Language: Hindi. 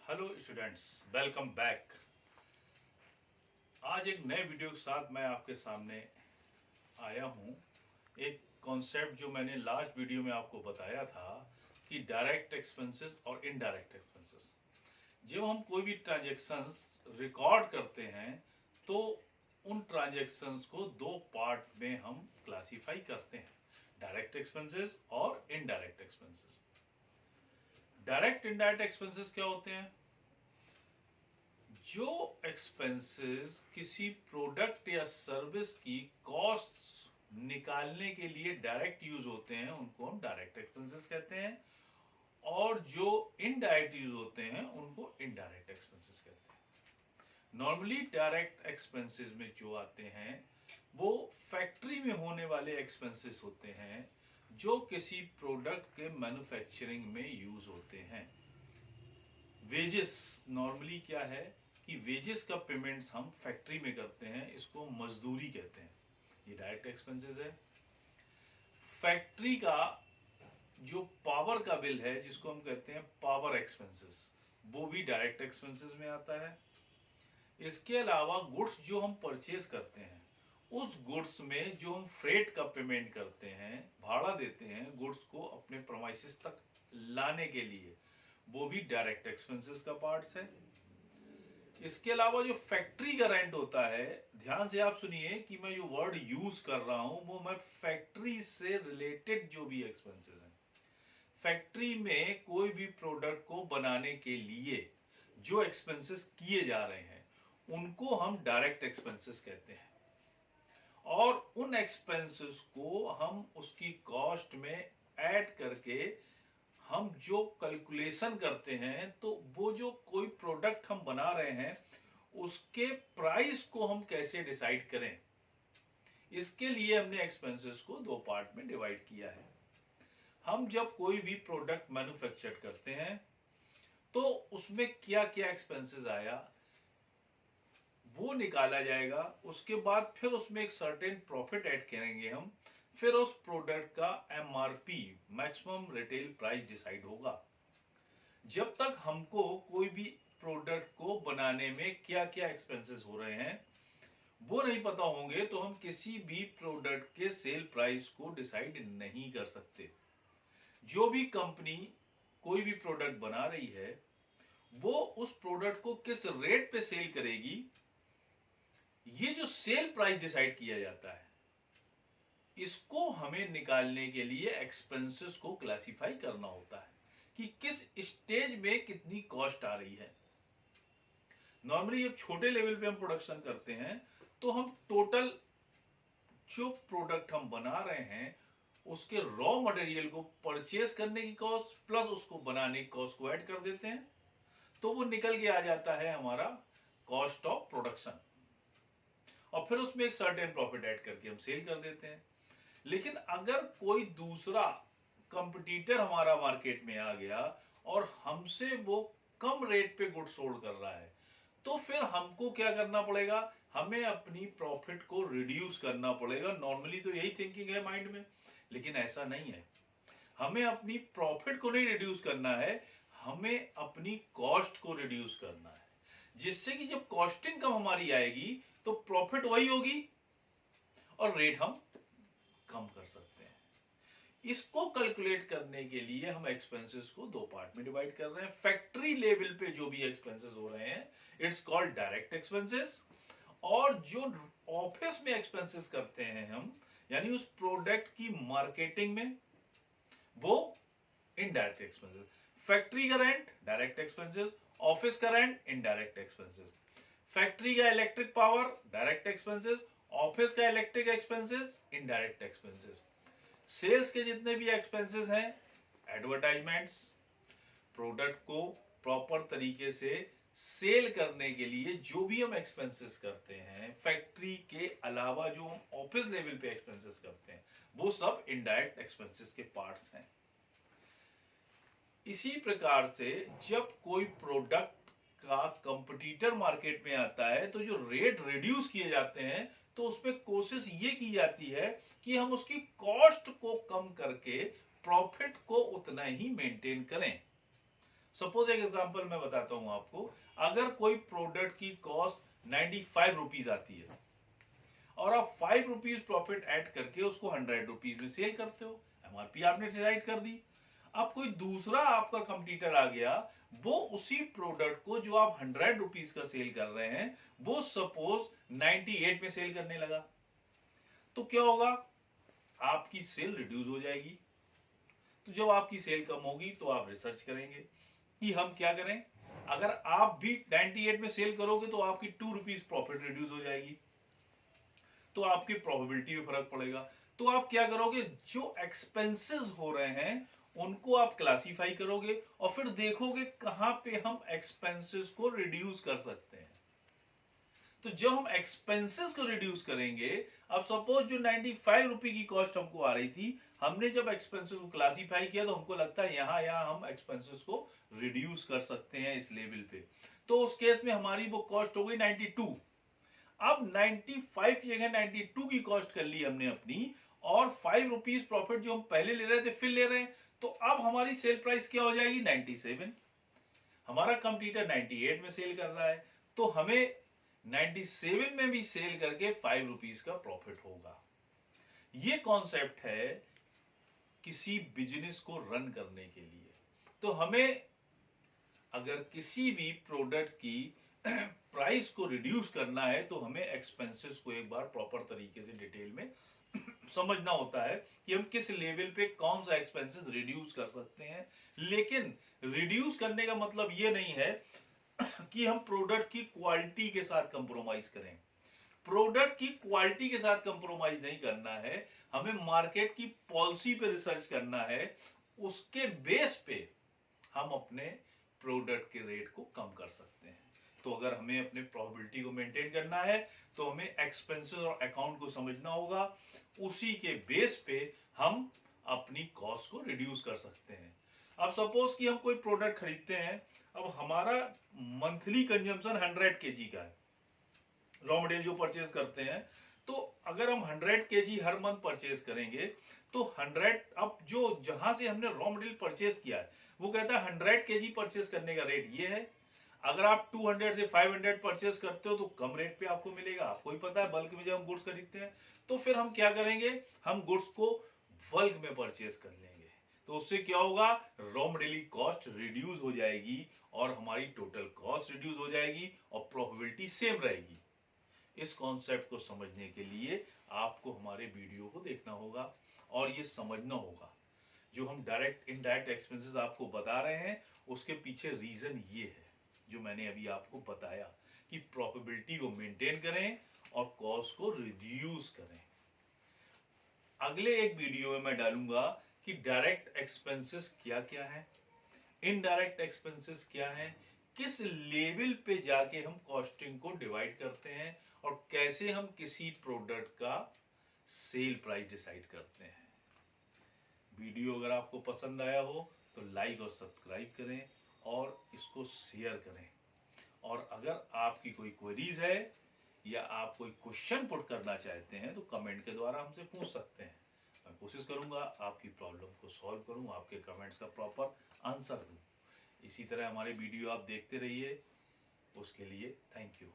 Hello students, welcome back. आज एक नए वीडियो के साथ मैं आपके सामने आया हूँ। एक कॉन्सेप्ट जो मैंने लास्ट वीडियो में आपको बताया था कि डायरेक्ट एक्सपेंसेस और इनडायरेक्ट एक्सपेंसेस। जब हम कोई भी ट्रांजैक्शंस रिकॉर्ड करते हैं तो उन ट्रांजैक्शंस को दो पार्ट में हम क्लासिफाई करते हैं, डायरेक्ट एक्सपेंसेस और indirect expenses. Direct indirect expenses क्या होते हैं? जो एक्सपेंसेस किसी प्रोडक्ट या सर्विस की कॉस्ट निकालने के लिए डायरेक्ट यूज होते हैं उनको हम डायरेक्ट एक्सपेंसेस कहते हैं, और जो इनडायरेक्ट यूज होते हैं उनको इनडायरेक्ट एक्सपेंसेस कहते हैं। नॉर्मली डायरेक्ट एक्सपेंसेस में जो आते हैं वो फैक्ट्री में होने वाले एक्सपेंसेस होते हैं जो किसी प्रोडक्ट के मैन्युफैक्चरिंग में यूज होते हैं। वेजेस नॉर्मली क्या है कि वेजेस का पेमेंट्स हम फैक्ट्री में करते हैं, इसको मजदूरी कहते हैं, ये डायरेक्ट एक्सपेंसेस है। फैक्ट्री का जो पावर का बिल है जिसको हम कहते हैं पावर एक्सपेंसेस, वो भी डायरेक्ट एक्सपेंसेस में आता है। इसके अलावा गुड्स जो हम परचेज करते हैं उस गुड्स में जो हम फ्रेट का पेमेंट करते हैं, भाड़ा देते हैं गुड्स को अपने प्रेमाइसेस तक लाने के लिए, वो भी डायरेक्ट एक्सपेंसेस का पार्ट्स है। इसके अलावा जो फैक्ट्री का रेंट होता है, ध्यान से आप सुनिए कि मैं जो वर्ड यूज कर रहा हूं वो मैं फैक्ट्री से रिलेटेड जो भी एक्सपेंसेस हैं, फैक्ट्री में कोई भी प्रोडक्ट को बनाने के लिए जो एक्सपेंसेस किए जा रहे हैं उनको हम डायरेक्ट एक्सपेंसेस कहते हैं, और उन एक्सपेंसेस को हम उसकी कॉस्ट में ऐड करके हम जो कैलकुलेशन करते हैं तो वो जो कोई प्रोडक्ट हम बना रहे हैं उसके प्राइस को हम कैसे डिसाइड करें, इसके लिए हमने एक्सपेंसेस को दो पार्ट में डिवाइड किया है। हम जब कोई भी प्रोडक्ट मैन्युफैक्चर करते हैं तो उसमें क्या क्या एक्सपेंसेस आया वो निकाला जाएगा, उसके बाद फिर उसमें एक सर्टेन प्रॉफिट ऐड करेंगे हम, फिर उस प्रोडक्ट का MRP maximum retail price decide होगा। जब तक हमको कोई भी प्रोडक्ट को बनाने में क्या क्या एक्सपेंसेस हो रहे हैं वो नहीं पता होंगे तो हम किसी भी प्रोडक्ट के सेल प्राइस को डिसाइड नहीं कर सकते। जो भी कंपनी कोई भी प्रोडक्ट बना रही है वो उस प्रोडक्ट को किस रेट पे सेल करेगी, ये जो सेल प्राइस डिसाइड किया जाता है, इसको हमें निकालने के लिए एक्सपेंसेस को क्लासिफाई करना होता है कि किस स्टेज में कितनी कॉस्ट आ रही है। नॉर्मली जब छोटे लेवल पे हम प्रोडक्शन करते हैं तो हम टोटल जो प्रोडक्ट हम बना रहे हैं उसके रॉ मटेरियल को परचेज करने की कॉस्ट प्लस उसको बनाने की कॉस्ट को ऐड कर देते हैं, तो वो निकल के आ जाता है हमारा कॉस्ट ऑफ प्रोडक्शन, और फिर उसमें एक सर्टेन प्रॉफिट ऐड करके हम सेल कर देते हैं। लेकिन अगर कोई दूसरा कंपटीटर हमारा मार्केट में आ गया और हमसे वो कम रेट पे गुड्स सोल्ड कर रहा है तो फिर हमको क्या करना पड़ेगा, हमें अपनी प्रॉफिट को रिड्यूस करना पड़ेगा। नॉर्मली तो यही थिंकिंग है माइंड में, लेकिन ऐसा नहीं है। हमें अपनी प्रॉफिट को नहीं रिड्यूस करना है, हमें अपनी कॉस्ट को रिड्यूस करना है, जिससे कि जब कॉस्टिंग कम हमारी आएगी तो प्रॉफिट वही होगी और रेट हम कम कर सकते हैं। इसको कैलकुलेट करने के लिए हम एक्सपेंसेस को दो पार्ट में डिवाइड कर रहे हैं। फैक्ट्री लेवल पे जो भी एक्सपेंसेस हो रहे हैं इट्स कॉल्ड डायरेक्ट एक्सपेंसेस, और जो ऑफिस में एक्सपेंसेस करते हैं हम, यानी उस प्रोडक्ट की मार्केटिंग में, वो इनडायरेक्ट एक्सपेंसेस। फैक्ट्री का रेंट डायरेक्ट एक्सपेंसेस, ऑफिस का रेंट इनडायरेक्ट एक्सपेंसेस। फैक्ट्री का electric power direct expenses, office का electric expenses indirect expenses. Sales के जितने भी एक्सपेंसेस हैं, एडवर्टाइजमेंट्स, प्रोडक्ट को प्रॉपर तरीके से सेल करने के लिए जो भी हम एक्सपेंसेस करते हैं, फैक्ट्री के अलावा जो हम ऑफिस लेवल पे एक्सपेंसेस करते हैं, वो सब इनडायरेक्ट एक्सपेंसेस के पार्ट्स हैं। इसी प्रकार से जब कोई प्रोडक्ट का कंपटीटर मार्केट में आता है तो जो रेट रिड्यूस किए जाते हैं तो उसमें कोशिश ये की जाती है कि हम उसकी कॉस्ट को कम करके प्रॉफिट को उतना ही मेंटेन करें। सपोज एक एग्जांपल मैं बताता हूं आपको, अगर कोई प्रोडक्ट की कॉस्ट 95 रुपीज आती है और आप 5 रुपीज प्रॉफिट ऐड करके उसको 100 रुपीज में सेल करते हो, एमआरपी आपने डिसाइड कर दी। अब कोई दूसरा आपका कंपटीटर आ गया, वो उसी प्रोडक्ट को जो आप 100 रुपीज का सेल कर रहे हैं वो सपोज 98 में सेल करने लगा, तो क्या होगा, आपकी सेल रिड्यूस हो जाएगी। तो जब आपकी सेल कम होगी तो आप रिसर्च करेंगे कि हम क्या करें। अगर आप भी 98 में सेल करोगे तो आपकी 2 रुपीज प्रॉफिट रिड्यूस हो जाएगी, तो आपकी प्रोबेबिलिटी में फर्क पड़ेगा। तो आप क्या करोगे, जो एक्सपेंसेस हो रहे हैं उनको आप क्लासिफाई करोगे और फिर देखोगे कहां पे हम एक्सपेंसेस को रिड्यूस कर सकते हैं। तो जब हम एक्सपेंसेस को रिड्यूस करेंगे, अब सपोज जो 95 रुपए की कॉस्ट हमको आ रही थी, हमने जब एक्सपेंसेस को क्लासिफाई किया तो हमको लगता है यहां हम एक्सपेंसेस को रिड्यूस कर सकते हैं इस लेवल पे। तो उस केस में हमारी वो कॉस्ट हो गई 92। अब 95 की जगह 92 की कॉस्ट कर ली हमने अपनी, और 5 रुपीज प्रॉफिट जो हम पहले ले रहे थे फिर ले रहे हैं, तो अब हमारी सेल प्राइस क्या हो जाएगी, 97। हमारा कंपटीटर 98 में सेल कर रहा है, तो हमें 97 में भी सेल करके 5 रुपीज का प्रॉफिट होगा। ये कॉन्सेप्ट है किसी बिजनेस को रन करने के लिए। तो हमें अगर किसी भी प्रोडक्ट की प्राइस को रिड्यूस करना है तो हमें एक्सपेंसेस को एक बार प्रॉपर तरीके से डिटेल में समझना होता है कि हम किस लेवल पे कौन सा एक्सपेंसेस रिड्यूस कर सकते हैं। लेकिन रिड्यूस करने का मतलब ये नहीं है कि हम प्रोडक्ट की क्वालिटी के साथ कंप्रोमाइज करें। प्रोडक्ट की क्वालिटी के साथ कंप्रोमाइज नहीं करना है, हमें मार्केट की पॉलिसी पे रिसर्च करना है, उसके बेस पे हम अपने प्रोडक्ट के रेट को कम कर सकते हैं। तो अगर हमें अपने प्रोबेबिलिटी को मेंटेन करना है तो हमें एक्सपेंसेस और अकाउंट को समझना होगा, उसी के बेस पे हम अपनी कॉस्ट को रिड्यूस कर सकते हैं। अब सपोज कि हम कोई प्रोडक्ट खरीदते हैं, अब हमारा मंथली कंजम्पशन 100 केजी का है, रॉ मटेरियल जो परचेज करते हैं, तो अगर हम 100 केजी हर मंथ परचेज करेंगे तो 100, अब जो जहां से हमने रॉ मटेरियल परचेज किया है वो कहता है 100 केजी परचेज करने का रेट ये है। अगर आप 200 से 500 परचेज करते हो तो कम रेट पे आपको मिलेगा, आपको ही पता है बल्क में जब हम गुड्स खरीदते हैं। तो फिर हम क्या करेंगे, हम गुड्स को बल्क में परचेज कर लेंगे, तो उससे क्या होगा, रॉ मटेरियल कॉस्ट रिड्यूस हो जाएगी और हमारी टोटल कॉस्ट रिड्यूस हो जाएगी और प्रॉफिटेबिलिटी सेम रहेगी। इस कॉन्सेप्ट को समझने के लिए आपको हमारे वीडियो को देखना होगा और ये समझना होगा जो हम डायरेक्ट इनडायरेक्ट एक्सपेंसेस आपको बता रहे हैं उसके पीछे रीजन ये है जो मैंने अभी आपको बताया कि प्रॉफिटेबिलिटी को मेंटेन करें और कॉस्ट को रिड्यूस करें। अगले एक वीडियो में मैं डालूंगा कि डायरेक्ट एक्सपेंसेस क्या क्या है, इनडायरेक्ट एक्सपेंसेस क्या है, किस लेवल पे जाके हम कॉस्टिंग को डिवाइड करते हैं और कैसे हम किसी प्रोडक्ट का सेल प्राइस डिसाइड करते हैं। वीडियो अगर आपको पसंद आया हो तो लाइक और सब्सक्राइब करें और इसको शेयर करें। और अगर आपकी कोई क्वेरीज है या आप कोई क्वेश्चन पुट करना चाहते हैं तो कमेंट के द्वारा हमसे पूछ सकते हैं। मैं कोशिश करूंगा आपकी प्रॉब्लम को सॉल्व करूं, आपके कमेंट्स का प्रॉपर आंसर दूं। इसी तरह हमारे वीडियो आप देखते रहिए, उसके लिए थैंक यू।